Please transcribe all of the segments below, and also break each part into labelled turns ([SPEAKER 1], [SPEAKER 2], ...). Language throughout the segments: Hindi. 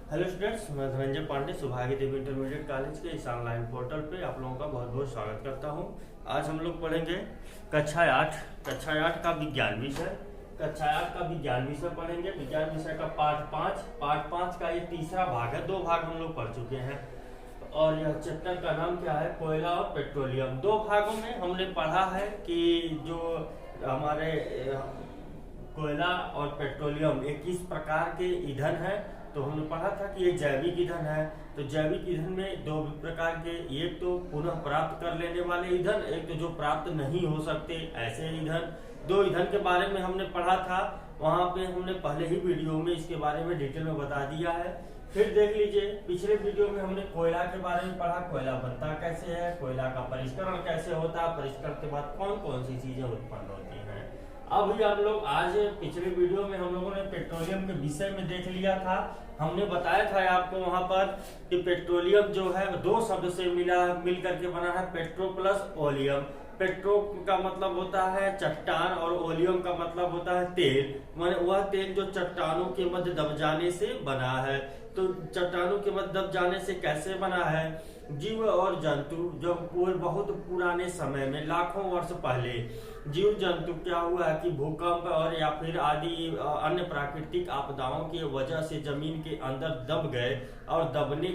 [SPEAKER 1] हेलो स्टूडेंट्स, मैं धनंजय पांडे सुभागी देवी इंटरमीडिएट कॉलेज के इस ऑनलाइन पोर्टल पे आप लोगों का बहुत बहुत स्वागत करता हूं। आज हम लोग पढ़ेंगे कक्षा 8 का विज्ञान विषय। कक्षा 8 का विज्ञान विषय पढ़ेंगे। विज्ञान विषय का पार्ट 5 का ये तीसरा भाग है। 2 भाग हम लोग पढ़ चुके हैं और यह चैप्टर का नाम क्या है? कोयला और पेट्रोलियम। 2 भागों में हमने पढ़ा है कि जो हमारे कोयला और पेट्रोलियम एक किस प्रकार के ईंधन है। तो हमने पढ़ा था कि ये जैविक ईंधन है। तो जैविक ईंधन में 2 प्रकार के, एक तो पुनः प्राप्त कर लेने वाले ईंधन, एक तो जो प्राप्त नहीं हो सकते ऐसे ईंधन। 2 ईंधन के बारे में हमने पढ़ा था। वहां पे हमने पहले ही वीडियो में इसके बारे में डिटेल में बता दिया है। फिर देख लीजिए, पिछले वीडियो में हमने कोयला के बारे में पढ़ा। कोयला बनता कैसे है, कोयला का परिष्करण कैसे होता है, परिष्करण के बाद कौन कौन सी चीजें उत्पन्न होती हैं। अभी हम लोग आज पिछले वीडियो में हम लोगों ने पेट्रोलियम के विषय में देख लिया था। हमने बताया था आपको वहां पर कि पेट्रोलियम जो है 2 शब्द से मिल करके बना है, पेट्रो प्लस ओलियम। पेट्रो का मतलब होता है चट्टान और ओलियम का मतलब होता है तेल। माने वह तेल जो चट्टानों के मध्य दब जाने से बना है। तो चट्टानों के मध्य दब जाने से कैसे बना है? जीव और जंतु जब बहुत पुराने समय में, लाखों वर्ष पहले, जीव जंतु क्या हुआ है कि भूकंप और या फिर आदि अन्य प्राकृतिक आपदाओं की वजह से जमीन के अंदर दब गए और दबने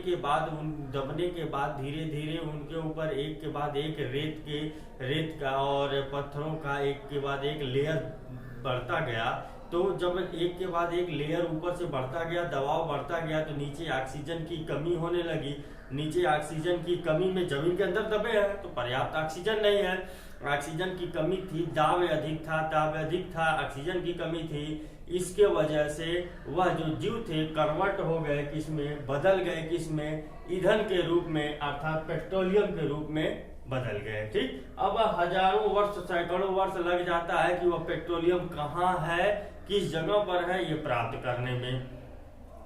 [SPEAKER 1] के बाद धीरे धीरे उनके ऊपर एक के बाद एक रेत का और पत्थरों का एक के बाद एक लेयर बढ़ता गया। तो जब एक के बाद एक लेयर ऊपर से बढ़ता गया, दबाव बढ़ता गया, तो नीचे ऑक्सीजन की कमी होने लगी। नीचे ऑक्सीजन की कमी में जमीन के अंदर दबे हैं तो पर्याप्त ऑक्सीजन नहीं है। ऑक्सीजन की कमी थी, दाब अधिक था, ऑक्सीजन की कमी थी। इसके वजह से वह जो जीव थे कन्वर्ट हो गए किसमें, बदल गए किसमें, ईंधन के रूप में, अर्थात पेट्रोलियम के रूप में बदल गए। ठीक, अब हजारों वर्ष, सैकड़ों वर्ष लग जाता है कि वह पेट्रोलियम कहाँ है, किस जगह पर है, ये प्राप्त करने में।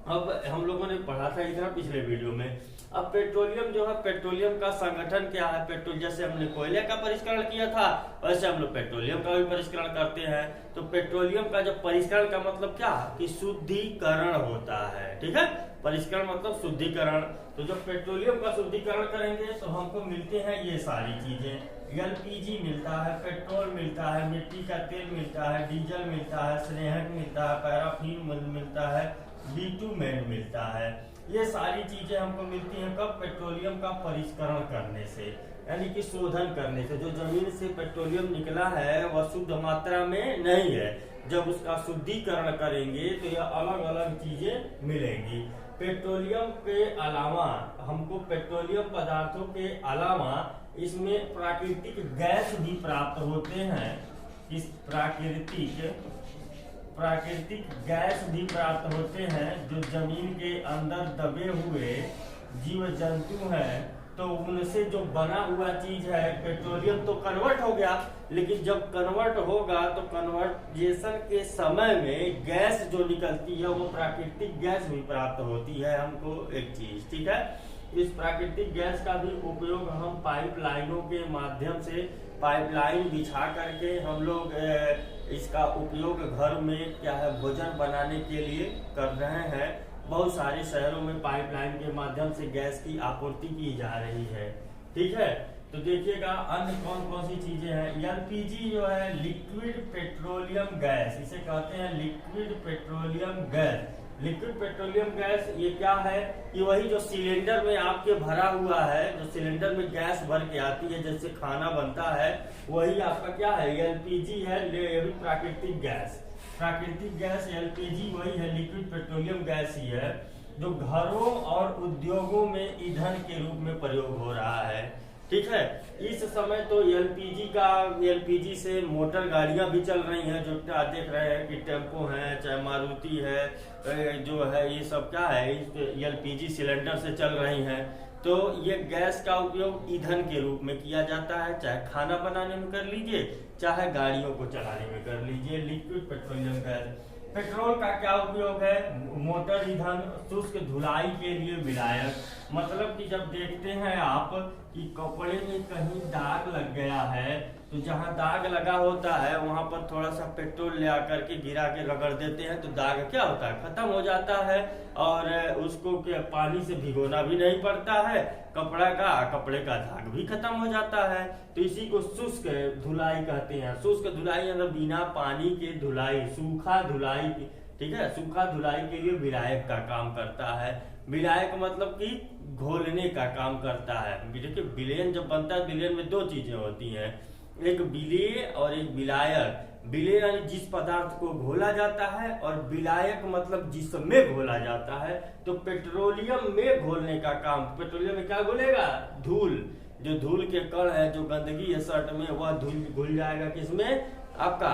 [SPEAKER 1] अब हम लोगों ने पढ़ा था इतना पिछले वीडियो में। अब पेट्रोलियम जो है, पेट्रोलियम का संगठन क्या है? पेट्रोल, जैसे हमने कोयले का परिष्करण किया था वैसे हम लोग पेट्रोलियम का भी परिष्करण करते हैं। तो पेट्रोलियम का जो परिष्करण का मतलब क्या है कि शुद्धिकरण होता है। ठीक है, परिष्करण मतलब शुद्धिकरण। तो जब पेट्रोलियम का शुद्धिकरण करेंगे तो हमको मिलते हैं ये सारी चीजें। एलपीजी मिलता है, पेट्रोल मिलता है, मिट्टी का तेल मिलता है, डीजल मिलता है, स्नेहक मिलता है, पैराफिन मिलता है, बिटुमेन मिलता है। ये सारी चीजें हमको मिलती हैं कब? पेट्रोलियम का परिष्करण करने से, यानी कि शोधन करने से। जो जमीन से पेट्रोलियम निकला है वह शुद्ध मात्रा में नहीं है। जब उसका शुद्धिकरण करेंगे तो यह अलग अलग चीजें मिलेंगी। पेट्रोलियम के अलावा हमको, पेट्रोलियम पदार्थों के अलावा इसमें प्राकृतिक गैस भी प्राप्त होते हैं। इस प्राकृतिक गैस भी प्राप्त होते हैं जो जमीन के अंदर दबे हुए जीव जंतु हैं। तो उनसे जो बना हुआ चीज है पेट्रोलियम तो कन्वर्ट हो गया, लेकिन जब कन्वर्ट होगा तो कन्वर्जेशन के समय में गैस जो निकलती है वो प्राकृतिक गैस भी प्राप्त होती है हमको एक चीज। ठीक है, इस प्राकृतिक गैस का भी उपयोग हम पाइपलाइनों के माध्यम से, पाइपलाइन बिछा करके हम लोग इसका उपयोग घर में क्या है, भोजन बनाने के लिए कर रहे हैं। बहुत सारे शहरों में पाइपलाइन के माध्यम से गैस की आपूर्ति की जा रही है। ठीक है, तो देखिएगा अन्य कौन कौन सी चीजें हैं। एलपीजी जो है लिक्विड पेट्रोलियम गैस, इसे कहते हैं liquid petroleum gas. Liquid petroleum gas ये क्या है कि वही जो सिलेंडर में आपके भरा हुआ है, जो सिलेंडर में गैस भर के आती है जैसे खाना बनता है, वही आपका क्या है, एलपीजी है। ये भी प्राकृतिक गैस, प्राकृतिक गैस एलपीजी वही है, लिक्विड पेट्रोलियम गैस ही है जो घरों और उद्योगों में ईंधन के रूप में प्रयोग हो रहा है। ठीक है, इस समय तो एलपीजी से मोटर गाड़ियां भी चल रही हैं, जो देख रहे हैं कि टेम्पो है, चाहे मारुति है, जो है ये सब क्या है, एलपीजी सिलेंडर से चल रही हैं। तो ये गैस का उपयोग ईंधन के रूप में किया जाता है, चाहे खाना बनाने में कर लीजिए, चाहे गाड़ियों को चलाने में कर लीजिए। Liquid petroleum gas. पेट्रोल का क्या उपयोग है? मोटर ईंधन, शुष्क धुलाई के लिए विलायक। मतलब कि जब देखते हैं आप कि कपड़े में कहीं दाग लग गया है, तो जहां दाग लगा होता है वहां पर थोड़ा सा पेट्रोल ले आकर के गिरा के रगड़ देते हैं, तो दाग क्या होता है, खत्म हो जाता है। और उसको पानी से भिगोना भी नहीं पड़ता है, कपड़े का दाग भी खत्म हो जाता है। तो इसी को शुष्क धुलाई कहते हैं। शुष्क धुलाई मतलब बिना पानी के धुलाई, सूखा धुलाई, ठीक है। सूखा धुलाई के लिए विलायक का काम करता है। विलायक मतलब कि घोलने का काम करता है। देखिए विलेन जब बनता है, विलेन में दो चीजें होती हैं, एक विलेय और एक विलायक। विलेय यानी जिस पदार्थ को घोला जाता है, और विलायक मतलब जिसमें घोला जाता है। तो पेट्रोलियम में घोलने का काम, पेट्रोलियम में क्या घोलेगा, धूल, जो धूल के कण है, जो गंदगी है शर्ट में, वह धूल घुल जाएगा किसमें, आपका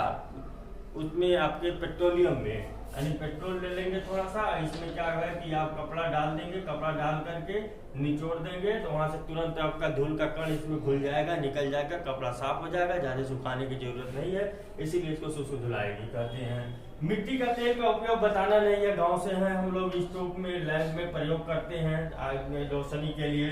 [SPEAKER 1] उसमें, आपके पेट्रोलियम में। यानी पेट्रोल ले लेंगे थोड़ा सा, इसमें क्या है कि आप कपड़ा डाल देंगे, कपड़ा डाल करके निचोड़ देंगे, तो वहां से तुरंत आपका धूल का कण इसमें घुल जाएगा, निकल जाएगा, कपड़ा साफ हो जाएगा, ज्यादा सुखाने की जरूरत नहीं है। इसीलिए इसको शुष्क धुलाई भी कहते हैं। मिट्टी का तेल का उपयोग बताना नहीं है, गाँव से है हम लोग, स्टोव में, लैंप में प्रयोग करते हैं आग में रोशनी के लिए।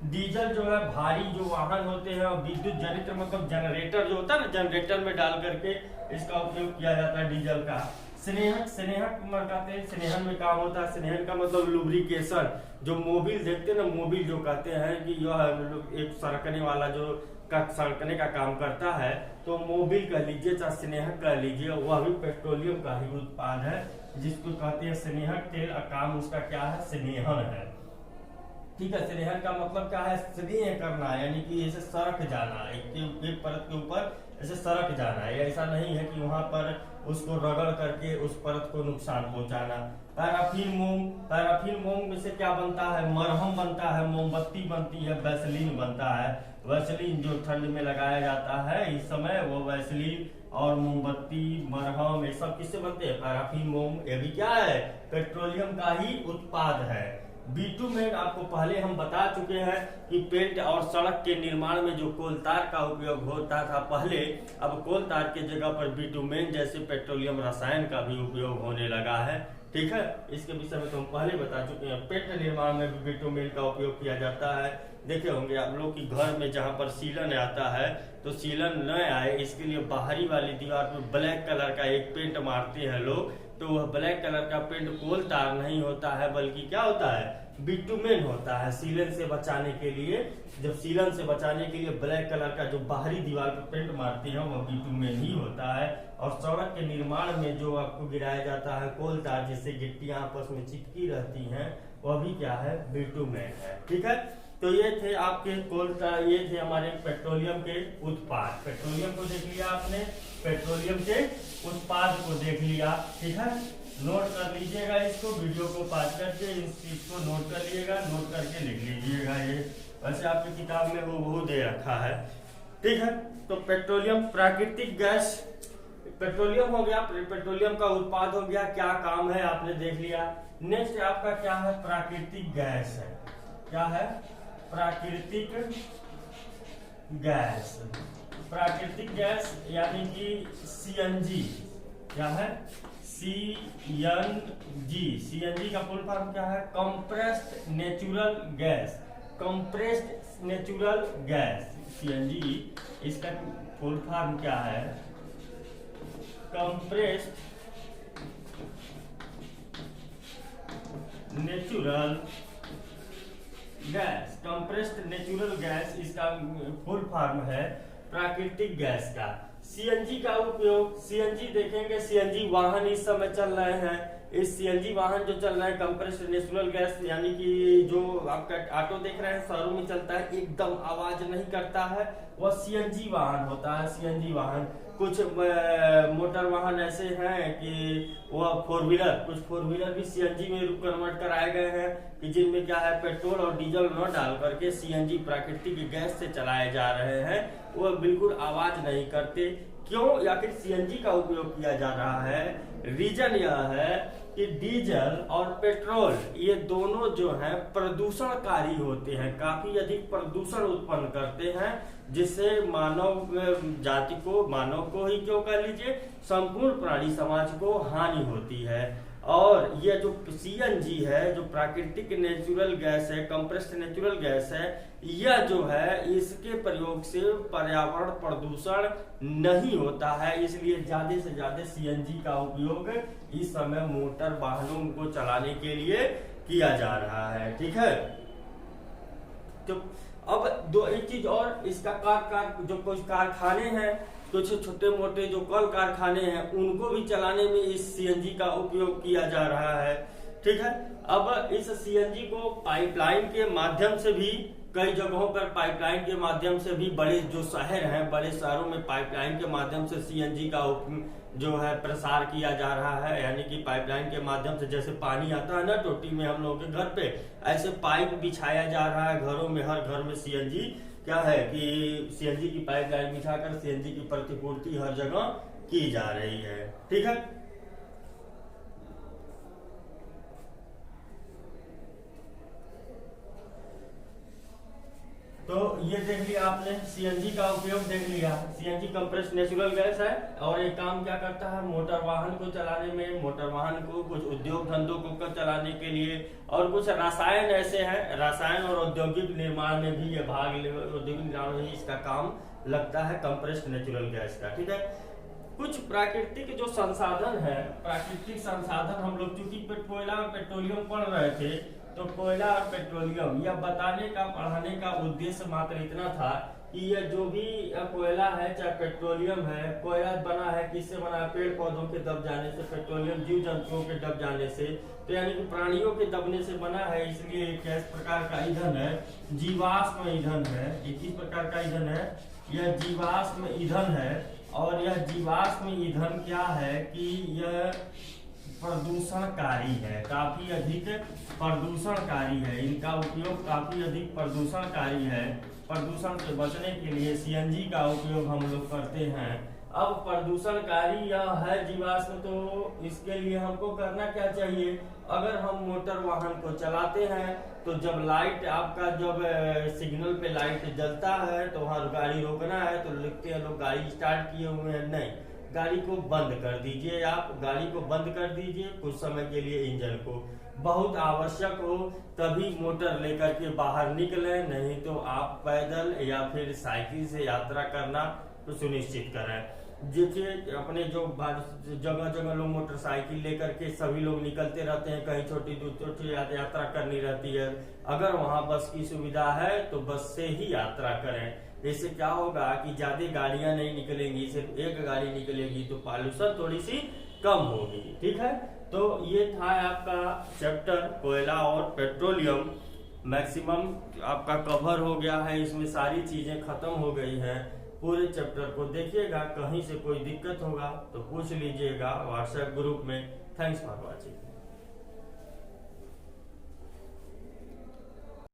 [SPEAKER 1] डीजल जो है भारी जो वाहन होते हैं, और विद्युत जनित्र मतलब जनरेटर जो होता है ना, जनरेटर में डाल करके इसका उपयोग किया जाता है डीजल का। स्नेहक का तेल स्नेहन में काम होता है। स्नेहन का मतलब लुब्रिकेशन, जो मोबिल देखते हैं ना, मोबिल जो कहते हैं कि यह एक सरकने वाला जो सरकने का काम करता है, तो मोबिल कह लीजिए चाहे स्नेहक कह लीजिए, वह भी पेट्रोलियम का ही उत्पाद है, जिसको कहते हैं स्नेहक तेल। काम उसका क्या है, स्नेहन है, ठीक है। स्नेहन का मतलब क्या है, स्नेह करना, यानी कि ऐसे सरक जाना, एक परत के ऊपर ऐसे सरक जाना है। ऐसा नहीं है कि वहां पर उसको रगड़ करके उस परत को नुकसान पहुंचाना। पैराफिन मोम में से क्या बनता है, मरहम बनता है, मोमबत्ती बनती है, वैसलीन बनता है। वैसलीन जो ठंड में लगाया जाता है इस समय, वो वैसलीन और मोमबत्ती, मरहम, ये सब किससे बनते हैं, पैराफिन मोम। ये भी क्या है, पेट्रोलियम का ही उत्पाद है। बिटुमेन आपको पहले हम बता चुके हैं कि पेंट और सड़क के निर्माण में जो कोलतार का उपयोग होता था पहले, अब कोलतार के जगह पर बिटुमेन जैसे पेट्रोलियम रसायन का भी उपयोग होने लगा है, ठीक है। इसके विषय में तो हम पहले बता चुके हैं। पेंट निर्माण में भी बिटुमेन का उपयोग किया जाता है। देखे होंगे आप लोग कि घर में जहां पर सीलन आता है, तो सीलन न आए इसके लिए बाहरी वाली दीवार पर ब्लैक कलर का एक पेंट मारते हैं लोग। तो वह ब्लैक कलर का पेंट कोल तार नहीं होता है, बल्कि क्या होता है, बिटुमेन होता है। सीलन से बचाने के लिए, जब सीलन से बचाने के लिए ब्लैक कलर का जो बाहरी दीवार पर पेंट मारते हैं वह बिटुमेन ही होता है। और सड़क के निर्माण में जो आपको गिराया जाता है कोल तार, जिससे गिट्टियां आपस में चिपकी रहती हैं, वह भी क्या है, बिटुमेन है, ठीक है। तो ये थे आपके कोल तार, ये थे हमारे पेट्रोलियम के उत्पाद। पेट्रोलियम को देख लिया आपने, पेट्रोलियम के उत्पाद को देख लिया, ठीक है। नोट कर लीजिएगा इसको, वीडियो को पास करके इस चीज को नोट कर लीजिएगा, नोट करके लिख लीजिएगा। ये वैसे आपकी किताब में वो दे रखा है, ठीक है। तो पेट्रोलियम प्राकृतिक गैस, पेट्रोलियम हो गया, पेट्रोलियम का उत्पाद हो गया, क्या काम है आपने देख लिया। नेक्स्ट आपका क्या है, प्राकृतिक गैस है। क्या है, प्राकृतिक गैस। प्राकृतिक गैस यानी कि सीएनजी। क्या है, सीएनजी। सीएनजी का फुल फॉर्म क्या है, compressed natural gas. Compressed natural gas, CNG, इसका फुल फॉर्म क्या है, compressed natural gas. Compressed natural gas इसका फुल फॉर्म है प्राकृतिक गैस का। सीएनजी का उपयोग, सीएनजी देखेंगे, सीएनजी वाहन इस समय चल रहे हैं। इस सीएनजी वाहन जो चल रहे हैं, कंप्रेस्ड नेचुरल गैस, यानी कि जो आपका ऑटो देख रहे हैं शहरों में चलता है, एकदम आवाज नहीं करता है, वह सीएनजी वाहन होता है। सीएनजी वाहन, कुछ मोटर वाहन ऐसे हैं कि वह फोर व्हीलर, कुछ फोर व्हीलर भी सीएनजी में कन्वर्ट कराए गए हैं, कि जिनमें क्या है, पेट्रोल और डीजल न डाल करके सीएनजी प्राकृतिक गैस से चलाए जा रहे हैं। वह बिल्कुल आवाज नहीं करते। क्यों, या फिर सीएनजी का उपयोग किया जा रहा है, रीजन यह है कि डीजल और पेट्रोल ये दोनों जो हैं प्रदूषणकारी होते हैं, काफी अधिक प्रदूषण उत्पन्न करते हैं, जिससे मानव जाति को, मानव को ही क्यों कह लीजिए, संपूर्ण प्राणी समाज को हानि होती है। और ये जो सीएनजी है, जो प्राकृतिक नेचुरल गैस है, कंप्रेस्ड नेचुरल गैस है, यह जो है इसके प्रयोग से पर्यावरण प्रदूषण नहीं होता है। इसलिए ज्यादा से ज्यादा सीएनजी का उपयोग इस समय मोटर वाहनों को चलाने के लिए किया जा रहा है। ठीक है, तो अब दो एक चीज और, इसका जो कुछ कारखाने हैं, कुछ छोटे मोटे जो कल कारखाने हैं, उनको भी चलाने में इस सीएनजी का उपयोग किया जा रहा है। ठीक है, अब इस सीएनजी को पाइपलाइन के माध्यम से भी, कई जगहों पर पाइपलाइन के माध्यम से भी, बड़े जो शहर हैं, बड़े शहरों में पाइपलाइन के माध्यम से सीएनजी का जो है प्रसार किया जा रहा है। यानी कि पाइपलाइन के माध्यम से, जैसे पानी आता है ना टोटी में हम लोगों के घर पे, ऐसे पाइप बिछाया जा रहा है घरों में। हर घर में सीएनजी क्या है कि सीएनजी की पाइपलाइन बिछाकर सीएनजी की प्रतिपूर्ति हर जगह की जा रही है। ठीक है, तो ये देख लिया आपने, सीएनजी का उपयोग देख लिया। सीएनजी कंप्रेस्ड नेचुरल गैस है और ये काम क्या करता है, मोटर वाहन को चलाने में, मोटर वाहन को, कुछ उद्योग धंधों को चलाने के लिए, और कुछ रसायन ऐसे हैं, रसायन और औद्योगिक निर्माण में भी ये औद्योगिक निर्माण में इसका काम लगता है, कंप्रेस्ड नेचुरल गैस का। ठीक है, कुछ प्राकृतिक जो संसाधन है, प्राकृतिक संसाधन हम लोग चूंकि कोयला और पेट्रोलियम पढ़ रहे थे, तो कोयला और पेट्रोलियम, यह बताने का, पढ़ाने का उद्देश्य मात्र इतना था कि यह जो भी कोयला है चाहे पेट्रोलियम है, कोयला बना है किससे बना है, पेड़ पौधों के दब जाने से, पेट्रोलियम जीव जंतुओं के दब जाने से, तो यानी कि प्राणियों के दबने से बना है। इसलिए किस प्रकार का ईंधन है, जीवाश्म ईंधन है। किस प्रकार का ईंधन है, यह जीवाश्म ईंधन है। और यह जीवाश्म ईंधन क्या है कि यह प्रदूषणकारी है, काफी अधिक प्रदूषणकारी है। इनका उपयोग काफी अधिक प्रदूषणकारी है। प्रदूषण से बचने के लिए सीएनजी का उपयोग हम लोग करते हैं। अब प्रदूषणकारी यह है जीवाश्म, तो इसके लिए हमको करना क्या चाहिए, अगर हम मोटर वाहन को चलाते हैं तो जब लाइट आपका, जब सिग्नल पे लाइट जलता है तो वहाँ गाड़ी रोकना है, तो लिखते हैं लोग गाड़ी स्टार्ट किए हुए हैं, नहीं, गाड़ी को बंद कर दीजिए। आप गाड़ी को बंद कर दीजिए कुछ समय के लिए, इंजन को, बहुत आवश्यक हो तभी मोटर लेकर के बाहर निकले, नहीं तो आप पैदल या फिर साइकिल से यात्रा करना तो सुनिश्चित करें। देखिए अपने जो जगह जगह लोग मोटरसाइकिल लेकर के सभी लोग निकलते रहते हैं, कहीं छोटी दूर यात्रा करनी रहती है, अगर वहां बस की सुविधा है तो बस से ही यात्रा करें। इससे क्या होगा कि ज्यादा गाड़ियां नहीं निकलेंगी, सिर्फ एक गाड़ी निकलेगी तो पॉल्यूशन थोड़ी सी कम होगी। ठीक है, तो ये था आपका चैप्टर कोयला और पेट्रोलियम, मैक्सिमम आपका कवर हो गया है, इसमें सारी चीजें खत्म हो गई हैं। पूरे चैप्टर को देखिएगा, कहीं से कोई दिक्कत होगा तो पूछ लीजिएगा व्हाट्सएप ग्रुप में। Thanks for watching.